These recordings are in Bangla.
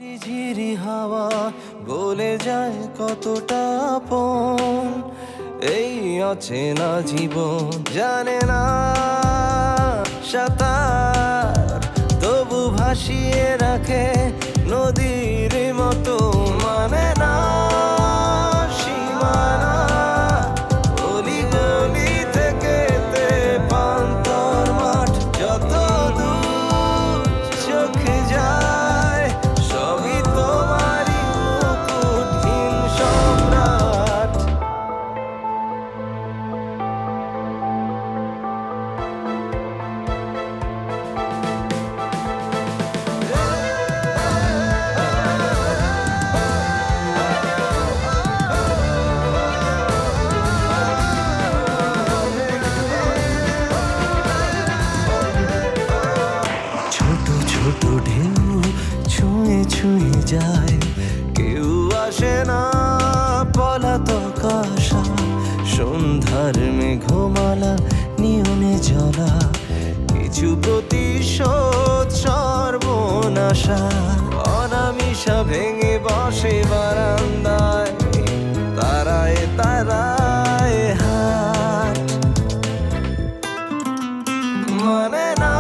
ঝিরি হাওয়া বলে যায় কতটা আপন এই অচেনা জীবন জানে না সাঁতার তবু ভাসিয়ে রাখে নদীর মতো মানে না সীমানা অলি গলি থেকে পান্তর মাঠ যত দূর চোখে যায় সবই তোমারই মুকুটহীন সম্রাট। ছোট ছোট ঢেউ ছুঁয়ে ছুঁয়ে যায় কেউ আসে না পলাতক আশা সন্ধ্যার মেঘমালা নিয়নে জ্বলা কিছু প্রতিশোধ সর্বনাশা অনামিশা ভেঙে বসে বারান্দায় তারায় তারায় হাট মানে না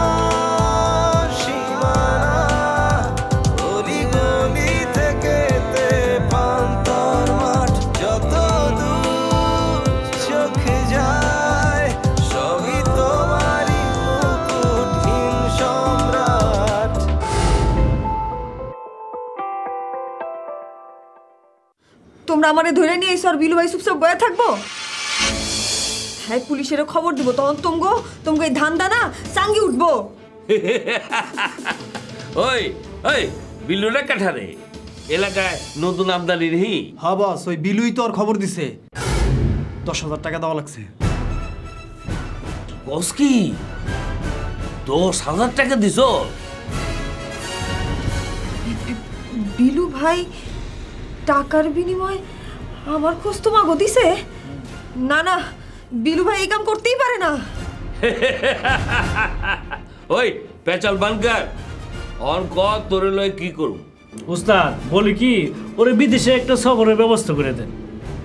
সীমানা অলি গলি থেকে পান্তর মাঠ যত দূর চোখে যায় সবই তোমারই মুকুটহীন সম্রাট। তোমরা আমারে ধরে নিয়ে এসো আর বিলু ভাই চুপচাপ বয়ে থাকবো? হ্যাঁ পুলিশেরও খবর দিব তখন তোমগো এই ধান দানা চাঙ্গি উঠবো। ওই ওই বিলুরা কাঠারে এলাকায় নতুন আমদানি নেই। হ্যাঁ বস, ওই বিলুই তো আর খবর দিছে 10,000 টাকা দেওয়া লাগছে। বস কি 10,000 টাকা দিছ? বিলু ভাই টাকার বিনিময়ে আমার খোঁজ তো মাগো দিছে? না না, বিলু ভাই এই কাম করতেই পারে না। ওই পেচাল বানকার অন ক তোরে লয় কি করব? উস্তাদ বলি কি ওরে বিদেশে একটা সফরের ব্যবস্থা করে দেন।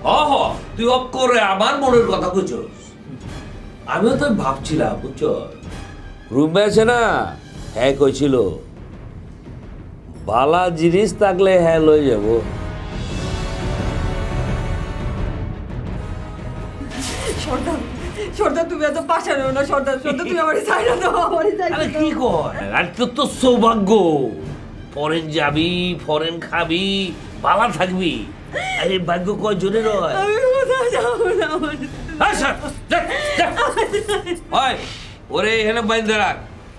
হ তুই অপ করে আমার মনের কথা কইছ। আমিও তো ভাবছিলাম বুঝছ রুমে আছে না হ্যাঁ কইছিল বালা জিনিস থাকলে হ্যাঁ লই যাব। সর্দার সর্দার তুমি এত পাশানো না সর্দার, সর্দার তুমি আমারে ছাইড়া দাও, আমারে ছাইড়া আরে দাও। কি কয় আর তো সৌভাগ্য ফরেন যাবি ফরেন খাবি বালা থাকবি। আরে ভাগ্য কয় জোরে রয়। আমি কোথাও যাবো না আমার। ওই ওরে এখানে বাইন্ধে রাখ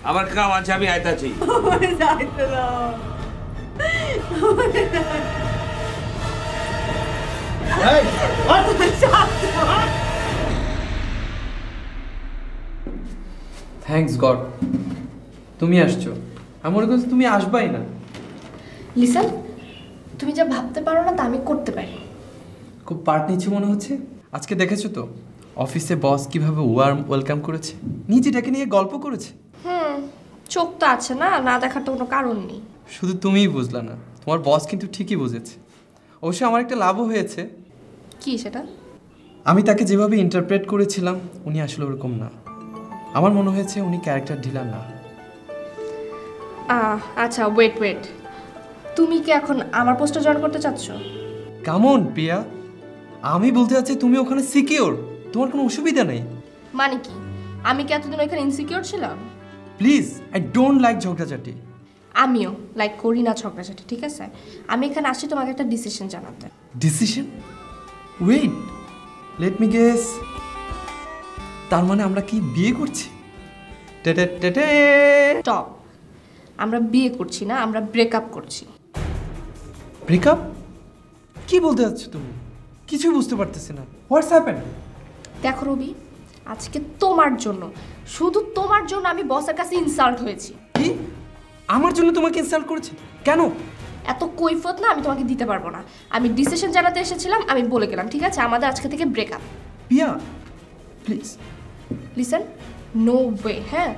আমার কাম আছে আমি আইতাছি। আমারে যাইতে দাও। থ্যাঙ্কস গড তুমি আসছো। আমি মনে করছি তুমি আসবাই না। লিসন, তুমি যা ভাবতে পারো না তা আমি করতে পারি। খুব পার্ট নিচ্ছে মনে হচ্ছে। আজকে দেখেছো তো অফিসে বস কিভাবে ওয়ার্ম ওয়েলকাম করেছে, নিজে ডেকে নিয়ে গল্প করেছে। চোখ তো আছে না, না দেখার তো কোনো কারণ নেই। শুধু তুমিই বুঝলা না, তোমার বস কিন্তু ঠিকই বুঝেছে। অবশ্যই আমার একটা লাভও হয়েছে। কি সেটা? আমি তাকে যেভাবে ইন্টারপ্রেট করেছিলাম উনি আসলে ওরকম না। আমার মনে হয়েছে উনি ক্যারেক্টার ঢিলা না। আচ্ছা ওয়েট, তুমি কি এখন আমার পোস্টে জয়েন করতে চাচ্ছ? কেমন প্রিয়া, আমি বলতে চাচ্ছি তুমি ওখানে সিকিউর, তোমার কোনো অসুবিধা নেই। মানে কি আমি কি এতদিন ওইখানে ইনসিকিউর ছিলাম? প্লিজ, আই ডোন্ট লাইক ঝগড়াঝাটি। আমিও লাইক করি না ঝগড়াঝাটি, ঠিক আছে? আমি এখানে আসছি তোমাকে একটা ডিসিশন জানাতে। Decision? Wait, let me guess. তার মানে আমরা কি বিয়ে করছি? স্টপ, আমরা বিয়ে করছি না, আমরা ব্রেকআপ করছি। ব্রেকআপ? কি বলতে যাচ্ছ তুমি? কিছুই বুঝতে পারতেছি না। হোয়াটস হ্যাপেন্ড? দেখো রবি, আজকে তোমার জন্য, শুধু তোমার জন্য আমি বসের কাছে ইনসাল্ট হয়েছি। কি আমার জন্য তোমাকে ইনসাল্ট করেছে? কেন? এত কৈফত না আমি তোমাকে দিতে পারবো না। আমি ডিসিশন জানাতে এসেছিলাম, আমি বলে গেলাম, ঠিক আছে? আমাদের আজকে থেকে breakup. Piya please listen, no way. হ্যাঁ,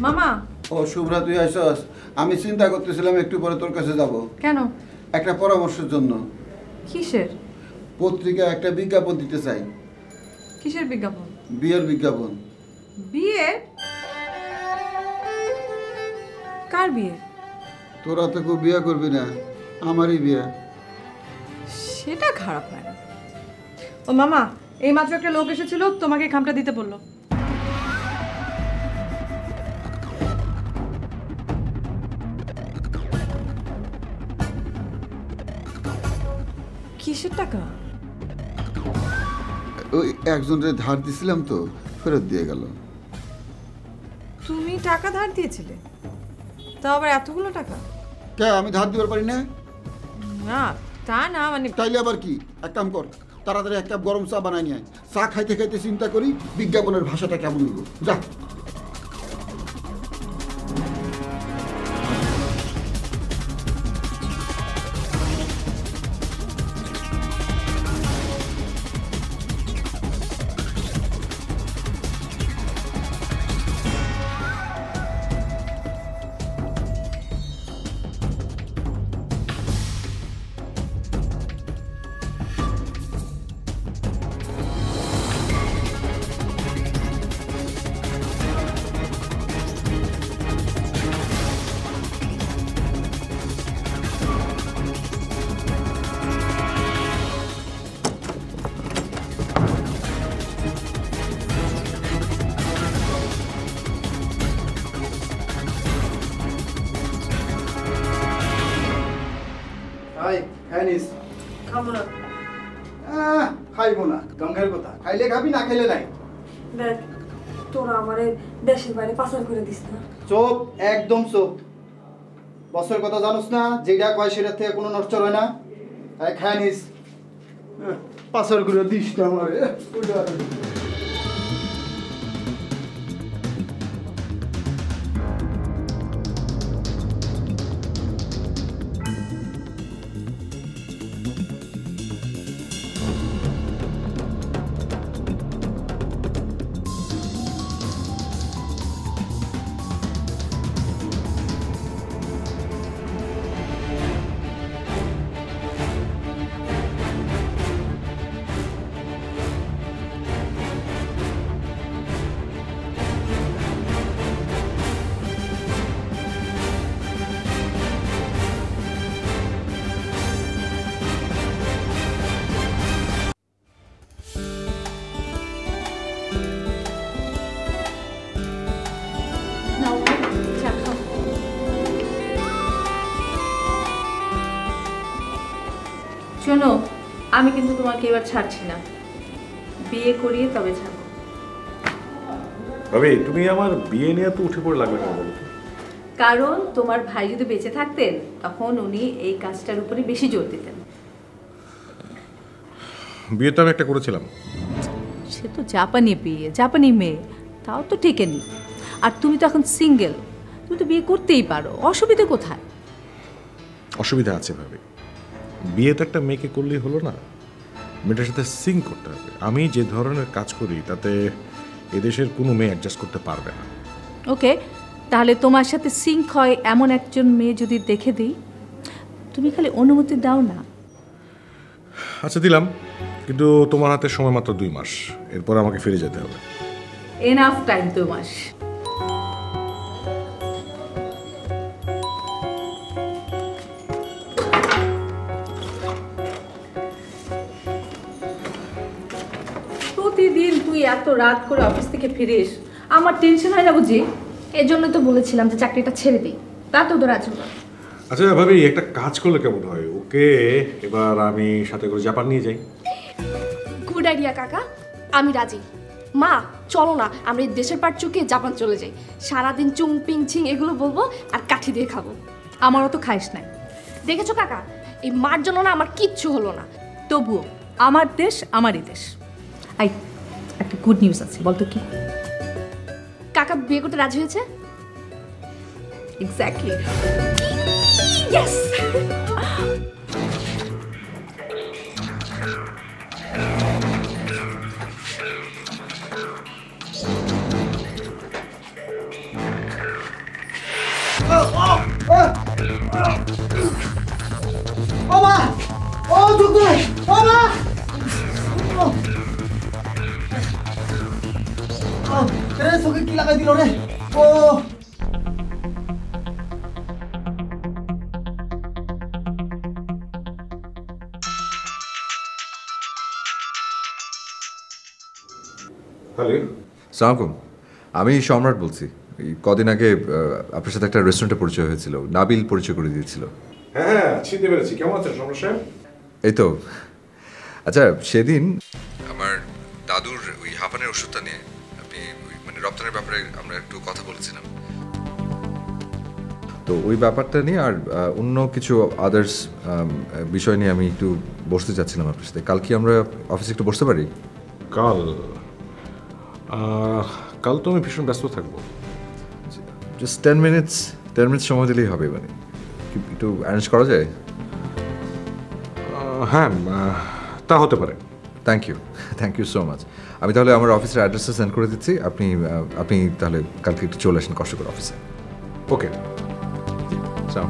মামা ও শুভ্রা, তুই আইসস? আমি চিন্তা করতেছিলাম একটু পরে তোর কাছে যাব। কেন? একটা পরামর্শের জন্য। কিসের? পত্রিকায় একটা বিজ্ঞাপন দিতে চাই। কিসের বিজ্ঞাপন? বিয়ের বিজ্ঞাপন। বিয়ে? কার বিয়ে? তোরা তো কেউ বিয়ে করবি না, আমারই বিয়ে। সেটা খারাপ না। ও মামা, এই মাত্র একটা লোক এসেছিল, তোমাকে খামটা দিতে বললো। কিসের টাকা? ওই একজনের ধার দিছিলাম তো, ফেরত দিয়ে গেল। তুমি টাকা ধার দিয়েছিলে? তা আবার এতগুলো টাকা? কে, আমি ধার দিতে পারি না? না তা না, মানে তাইলে আবার কি? এক কাম কর, তাড়াতাড়ি এক কাপ গরম চা বানাই নিয়ে আয়। চা খাইতে খাইতে চিন্তা করি বিজ্ঞাপনের ভাষাটা কেমন হইব। যা। খাবো না। খাইবো না গঙ্গের কথা, খাইলে খাবি, না খাইলে নাই। দেখ, তোরা আমারে দেশের বাইরে পাচার করে দিস না। চোপ, একদম চোপ। বসের কথা জানোস না, যেটা কয় সেটার থেকে কোনো নড়চড় হয় না। খায় নিস, পাচার করে দিস না আমারে। শোনো, আমি কিন্তু তোমাকে এবার ছাড়ছি না, বিয়ে করিয়ে তবে ছাড়বো। ভাবি, তুমি আমার বিয়ে নিয়ে তো উঠে পড়ে লাগবে না বলো? কারণ তোমার ভাই যদি বেঁচে থাকতেন তখন উনি এই কাজটার উপরে বেশি জোর দিতেন। বিয়ে তো আমি একটা করেছিলাম। সে তো জাপানি বিয়ে, জাপানি মেয়ে, তাও তো টেকেনি। আর তুমি তো এখন সিঙ্গেল, তুমি তো বিয়ে করতেই পারো, অসুবিধা কোথায়? অসুবিধা আছে ভাবি, বিয়ে তো একটা মেয়েকে করলেই হলো না, মেয়েটার সাথে সিঙ্ক করতে হবে। আমি যে ধরনের কাজ করি তাতে এদেশের কোনো মেয়ে অ্যাডজাস্ট করতে পারবে না। ওকে, তাহলে তোমার সাথে সিঙ্ক হয় এমন একজন মেয়ে যদি দেখে দিই, তুমি খালি অনুমতি দাও না। আচ্ছা দিলাম, কিন্তু তোমার হাতে সময় মাত্র 2 মাস, এরপর আমাকে ফিরে যেতে হবে। এনাফ টাইম 2 মাস। প্রতিদিন তুই এত রাত করে অফিস থেকে ফিরিস, আমার টেনশন হয় না বুঝি? এর জন্য তো বলেছিলাম যে চাকরিটা ছেড়ে দিই, তা তো ওদের রাজি না। আচ্ছা ভাবি, একটা কাজ করলে কেমন হয়? ওকে এবার আমি সাথে করে জাপান নিয়ে যাই। গুড আইডিয়া কাকা, আমি রাজি। মা চলো না, আমরা এই দেশের পাট চুকিয়ে জাপান চলে যাই, সারাদিন চুং পিং ছিং এগুলো বলবো আর কাঠি দিয়ে খাবো। আমারও তো খাইস না। দেখেছো কাকা, এই মার জন্য না আমার কিচ্ছু হলো না। তবুও আমার দেশ আমারই দেশ। আই, একটা গুড নিউজ আছে, বলতো কি? কাকা বিয়ে করতে রাজি হয়েছে। এক্স্যাক্টলি। ইয়েস। চোখে কি লাগাই দিল রে? ও সালামালাইকুম, আমি সম্রাট বলছি। এই কদিন আগে আপনার সাথে একটা রেস্টুরেন্টে পরিচয় হয়েছিল, নাবিল পরিচয় করে দিয়েছিল। হ্যাঁ, চিনতে পেরেছি। কেমন আছেন সম্রাট সাহেব? এই তো। আচ্ছা, সেদিন আমার দাদুর ওই হাঁপানের ওষুধটা নিয়ে আপনি মানে রপ্তানির ব্যাপারে আমরা একটু কথা বলেছিলাম, তো ওই ব্যাপারটা নিয়ে আর অন্য কিছু আদার্স বিষয় নিয়ে আমি একটু বসতে চাচ্ছিলাম আপনার সাথে। কাল কি আমরা অফিসে একটু বসতে পারি? কাল তো আমি ভীষণ ব্যস্ত থাকবো। জাস্ট 10 মিনিটস সময় দিলেই হবে। মানে একটু অ্যারেঞ্জ করা যায়? হ্যাঁ, তা হতে পারে। Thank you so much. আমি তাহলে আমার অফিসের অ্যাড্রেসটা সেন্ড করে দিচ্ছি। আপনি তাহলে কালকে একটু চলে আসেন কষ্ট করে অফিসে। ওকে, চাও।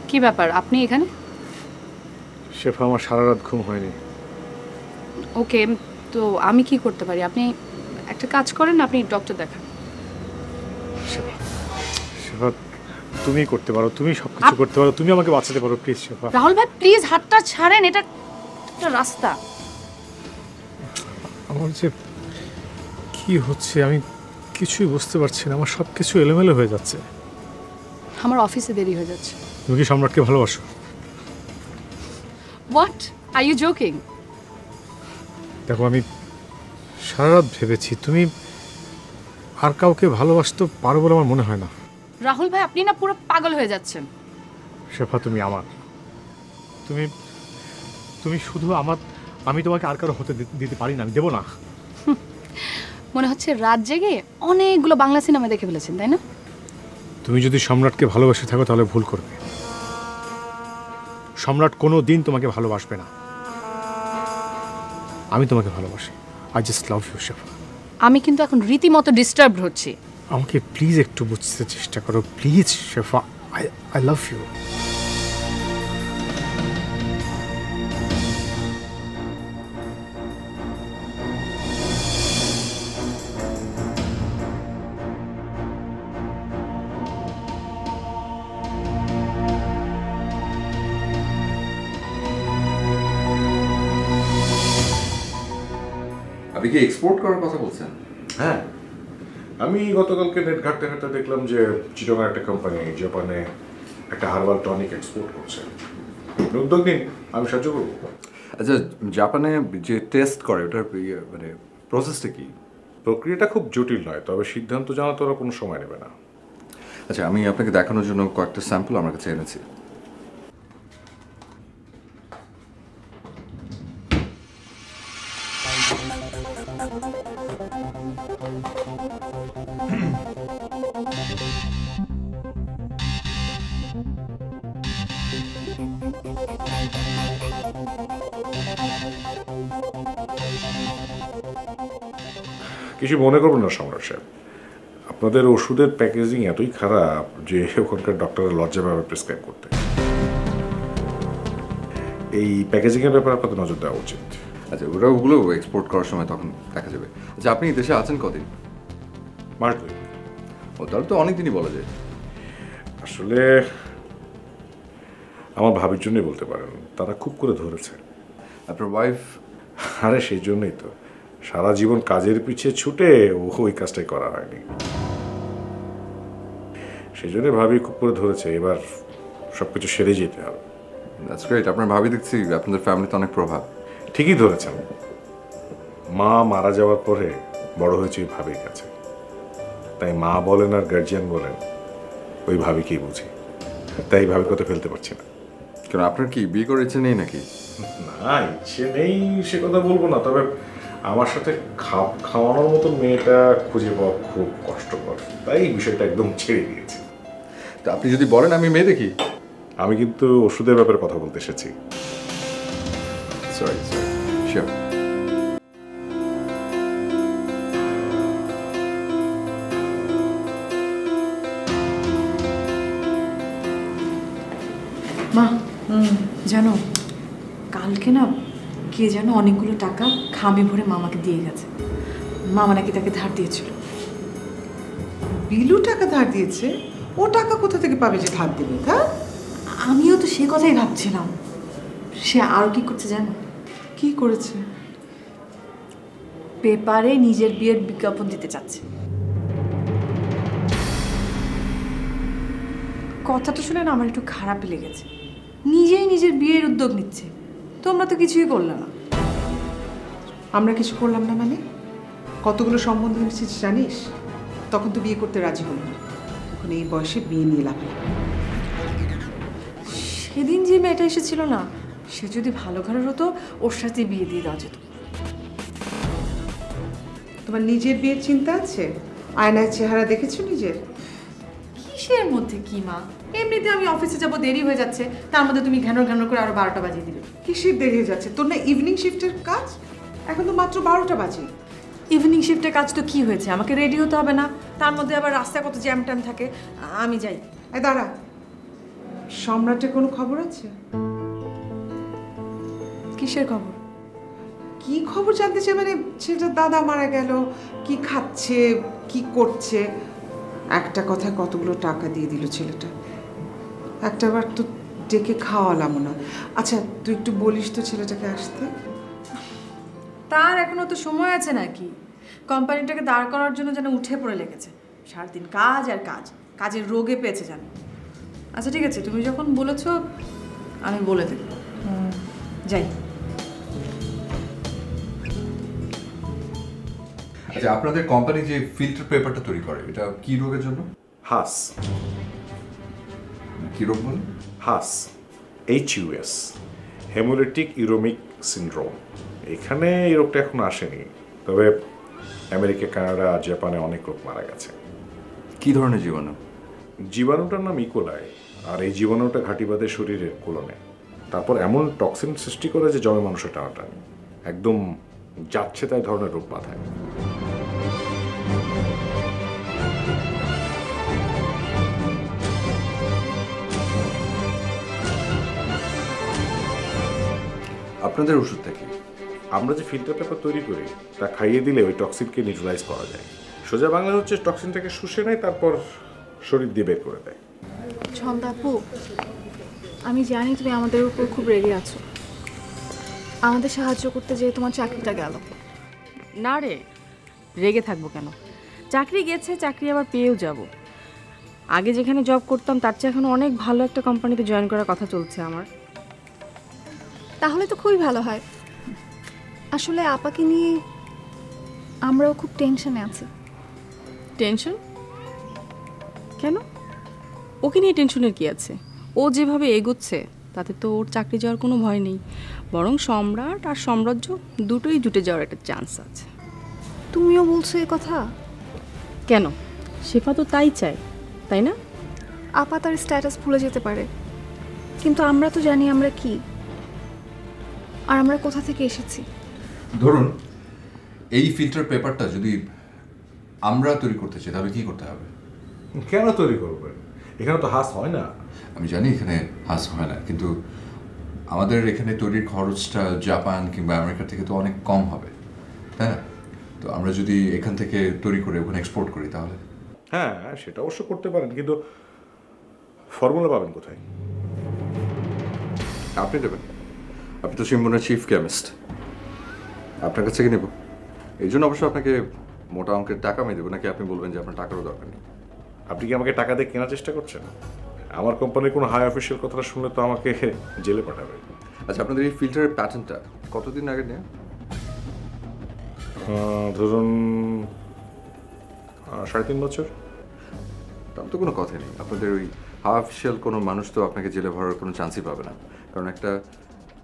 কি ব্যাপার, আপনি এখানে? শেফা, আমার সারা রাত ঘুম হয়নি। ওকে, তো আমি কি করতে পারি? আপনি একটা কাজ করেন, আপনি ডক্টর দেখান। শেফা, তুমি করতে পারো, তুমি সবকিছু করতে পারো, তুমি আমাকে বাঁচাতে পারো, প্লিজ শেফা। রাহুল ভাই প্লিজ হাতটা ছাড়েন, এটা একটা রাস্তা। আমার যে কি হচ্ছে আমি কিছুই বুঝতে পারছি না, আমার সব কিছু এলোমেলো হয়ে যাচ্ছে। আমার অফিসে দেরি হয়ে যাচ্ছে। তুমি কি সম্রাটকে ভালোবাসো? What are you joking? দেখো, আমি সারা রাত ভেবেছি তুমি আর কাউকে ভালোবাসতে পারো বলে আমার মনে হয় না। রাহুল ভাই, আপনি না পুরো পাগল হয়ে যাচ্ছেন। শেফা, তুমি আমার, তুমি শুধু আমার, আমি তোমাকে আর কারো হতে দিতে পারি না, আমি দেবো না। মনে হচ্ছে রাত জেগে অনেকগুলো বাংলা সিনেমা দেখে ফেলেছেন, তাই না? তুমি যদি সম্রাটকে ভালোবাসে থাকো তাহলে ভুল করবে। সম্রাট কোনো দিন তোমাকে ভালোবাসবে না। আমি তোমাকে ভালোবাসি। আই জাস্ট লাভ ইউ শেফা। আমি কিন্তু এখন রীতিমতো ডিস্টার্বড হচ্ছি। আমাকে প্লিজ একটু বুঝতে চেষ্টা করো, please Shefa. I love you. আপনি কি এক্সপোর্ট করার কথা বলছেন? হ্যাঁ, আমি গতকালকে নেট ঘাটতে ঘাটতে দেখলাম যে চিটাগাং একটা কোম্পানি জাপানে একটা হার্বাল টনিক এক্সপোর্ট করছে। উদ্যোগ নিন, আমি সাহায্য করবো। আচ্ছা, জাপানে যে টেস্ট করে ওটার মানে প্রসেসটা কি? প্রক্রিয়াটা খুব জটিল নয়, তবে সিদ্ধান্ত জানাতে ওরা কোনো সময় নেবে না। আচ্ছা, আমি আপনাকে দেখানোর জন্য কয়েকটা স্যাম্পল আমার কাছে এনেছি। কিছু মনে করবেন না সম্রাট সাহেব, আপনাদের ওষুধের প্যাকেজিং এতই খারাপ যে ওখানকার ডক্টররা লজ্জা পাবে প্রেসক্রাইব করতে। এই প্যাকেজিংয়ের ব্যাপারে আপনাদের নজর দেওয়া উচিত। আচ্ছা, ওগুলো এক্সপোর্ট করার সময় তখন দেখা যাবে। আচ্ছা, আপনি দেশে আছেন কদিন? মাস 2। ও, তাহলে তো অনেকদিনই বলা যায়। আসলে আমার ভাবির জন্যই বলতে পারেন, তারা খুব করে ধরেছে। আপনার ওয়াইফ? আরে সেই জন্যই তো, সারা জীবন কাজের পিছিয়ে ছুটে ওই কাজটাই করা হয়নি। সেই জন্য ভাবি খুব করে ধরেছে, এবার সবকিছু সেরে যেতে হবে। That's great. আপনার ভাবি দেখছি আপনাদের ফ্যামিলিতে অনেক প্রভাব। ঠিকই ধরেছেন, মা মারা যাওয়ার পরে বড় হয়েছে ওই ভাবির কাছে, তাই মা বলেন আর গার্জিয়ান বলেন ওই ভাবিকেই বুঝি, তাই ভাবির কথা ফেলতে পারছি না। কেন, আপনার কি বিয়ে করার ইচ্ছে নেই নাকি? না, ইচ্ছে নেই সে কথা বলবো না, তবে আমার সাথে খাপ খাওয়ানোর মতো মেয়েটা খুঁজে পাওয়া খুব কষ্টকর, তাই বিষয়টা একদম ছেড়ে দিয়েছি। তা আপনি যদি বলেন আমি মেয়ে দেখি। আমি কিন্তু ওষুধের ব্যাপারে কথা বলতে এসেছি। Sorry sure. মা জানো কালকে না কে যেন অনেকগুলো টাকা খামে ভরে মামাকে দিয়ে গেছে। মামা নাকি তাকে ধার দিয়েছিল। বিলু টাকা ধার দিয়েছে? ও টাকা কোথা থেকে পাবে যে ধার দেবে? হ্যাঁ, আমিও তো সে কথাই ভাবছিলাম। সে আর কি করছে জানো? কি করেছে? পেপারে নিজের বিয়ের বিজ্ঞাপন দিতে চাচ্ছে। কথাটা শুনে না আমার একটু খারাপ লেগেছে। নিজেই নিজের বিয়ের উদ্যোগ নিচ্ছে, তোমরা তো কিছুই করলে না। আমরা কিছু করলাম না মানে? কতগুলো সম্বন্ধ হয়েছে জানিস? তখন তো বিয়ে করতে রাজি হল না। এখন এই বয়সে বিয়ে নিয়ে লাভ। সেদিন যে মেয়েটা এসেছিল না, সে যদি ভালো ঘরের হতো ওর সাথে বিয়ে দিয়ে দেওয়া যেত। তোমার নিজের বিয়ের চিন্তা আছে? আয়নায় চেহারা দেখেছো নিজের? কিসের মধ্যে কি মা, এমনিতে আমি অফিসে যাব, দেরি হয়ে যাচ্ছে, তার মধ্যে তুমি ঘ্যানো ঘ্যানো করে আরো 12টা বাজিয়ে দিলে। কিসের দেরি হয়ে যাচ্ছে? তোর না ইভিনিং শিফটের কাজ? এখন তো মাত্র 12টা বাজে। ইভিনিং শিফটের কাজ তো কি হয়েছে, আমাকে রেডি হতে হবে না? তার মধ্যে আবার রাস্তায় কত জ্যাম ট্যাম থাকে। আমি যাই। দাঁড়া, সম্রাটের কোনো খবর আছে? কিসের খবর? কি খবর জানতে চাই মানে? ছেলেটার দাদা মারা গেল, কি খাচ্ছে, কি করছে? একটা কথা কতগুলো টাকা দিয়ে দিল ছেলেটা। একটাবার তো ডেকে খাওয়ালাম না। আচ্ছা তুই একটু বলিস তো ছেলেটাকে আসতে। তার এখনো তো সময় আছে নাকি? কোম্পানিটাকে দাঁড় করার জন্য যেন উঠে পড়ে লেগেছে। সারাদিন কাজ আর কাজ, কাজের রোগে পেয়েছে জানো। আচ্ছা ঠিক আছে, তুমি যখন বলেছো আমি বলে দেব। যাই। আচ্ছা, আপনাদের কোম্পানি যে ফিল্টার পেপারটা তৈরি করে এটা কি রোগের জন্য? হাস। কি রোগ বলে? হাস, HUS, হেমোলিটিক ইউরোমিক সিনড্রোম। এখানে এই রোগটা এখন আসেনি, তবে আমেরিকা, কানাডা, জাপানে অনেক লোক মারা গেছে। কি ধরনের জীবাণু? জীবাণুটার নাম ইকোলাই, আর এই জীবাণুটা ঘাঁটি বাঁধে শরীরের কোলনে। তারপর এমন টক্সিন সৃষ্টি করে যে জমে মানুষের টানাটানি, একদম যাচ্ছে তাই ধরনের রোগ বাঁধায়। আপনাদের ওষুধটা কি? আমরা যে ফিল্টার পেপার তৈরি করি তা খাইয়ে দিলে ওই টক্সিনকে নিউট্রালাইজ করা যায়। সোজা বাংলা হচ্ছে টক্সিনটাকে শুষে নেয়, তারপর শরীর দিয়ে বের করে দেয়। ছন্দাপু, আমি জানি তুমি আমাদের উপর খুব রেগে আছো। আমাদের সাহায্য করতে যেয়ে তোমার চাকরিটা গেল। না রে, রেগে থাকবো কেন? চাকরি গেছে, চাকরি আবার পেয়েও যাব। আগে যেখানে জব করতাম তার চেয়ে এখন অনেক ভালো একটা কোম্পানিতে জয়েন করার কথা চলছে আমার। তাহলে তো খুবই ভালো হয়। আসলে আপাকে নিয়ে আমরাও খুব টেনশনে আছি। টেনশন কেন? ওকে নিয়ে টেনশনের কি আছে? ও যেভাবে এগোচ্ছে তাতে তো ওর চাকরি যাওয়ার কোনো ভয় নেই, বরং সম্রাট আর সাম্রাজ্য দুটোই জুটে যাওয়ার একটা চান্স আছে। তুমিও বলছো এ কথা? কেন? শেফা তো তাই চায়, তাই না? আপা তার স্ট্যাটাস ভুলে যেতে পারে, কিন্তু আমরা তো জানি আমরা কি আর আমরা কোথা থেকে এসেছি। ধরুন এই ফিল্টার পেপারটা যদি আমরা তৈরি করতে চাই তাহলে কি করতে হবে? কেন তৈরি করবেন? এখানে তো হাস হয় না। আমি জানি এখানে হাস হয় না, কিন্তু আমাদের এখানে তৈরির খরচটা জাপান কিংবা আমেরিকা থেকে তো অনেক কম হবে, তাই না? তো আমরা যদি এখান থেকে তৈরি করে ওখানে এক্সপোর্ট করি তাহলে? হ্যাঁ, সেটা অবশ্য করতে পারেন, কিন্তু ফর্মুলা পাবেন কোথায়? আপনি দেবেন, আপনি তো সিম্বনের চিফ কেমিস্ট, আপনার কাছ থেকে নেব। এই জন্য অবশ্য আপনাকে মোটা অঙ্কের টাকা আমি দেবো, নাকি আপনি বলবেন যে আপনার টাকারও দরকার নেই? আপনি কি আমাকে টাকা দিয়ে কেনার চেষ্টা করছেন? আমার কোম্পানির কোনো হাই অফিসিয়াল কথাটা শুনলে তো আমাকে জেলে পাঠাবে। আচ্ছা, আপনাদের এই ফিল্টারের প্যাটার্নটা কতদিন আগে নেয়া? ধরুন 3.5 বছর। তার তো কোনো কথা নেই, আপনাদের ওই হাই অফিসিয়াল কোনো মানুষ তো আপনাকে জেলে ভরার কোনো চান্সই পাবে না, কারণ একটা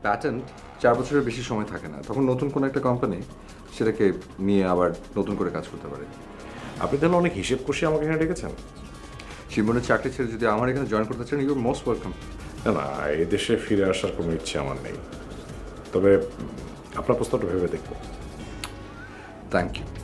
প্যাটেন্ট 4 বছরের বেশি সময় থাকে না, তখন নতুন কোনো একটা কোম্পানি সেটাকে নিয়ে আবার নতুন করে কাজ করতে পারে। আপনি তাহলে অনেক হিসেব কষে আমাকে এখানে ডেকেছেন। সিম্বনের চাকরি ছেড়ে যদি আমার এখানে জয়েন করতে চান, ইউ আর মোস্ট ওয়েলকাম। না, এই দেশে ফিরে আসার কোনো ইচ্ছে আমার নেই। তবে আপনার প্রস্তাবটা ভেবে দেখব। Thank you.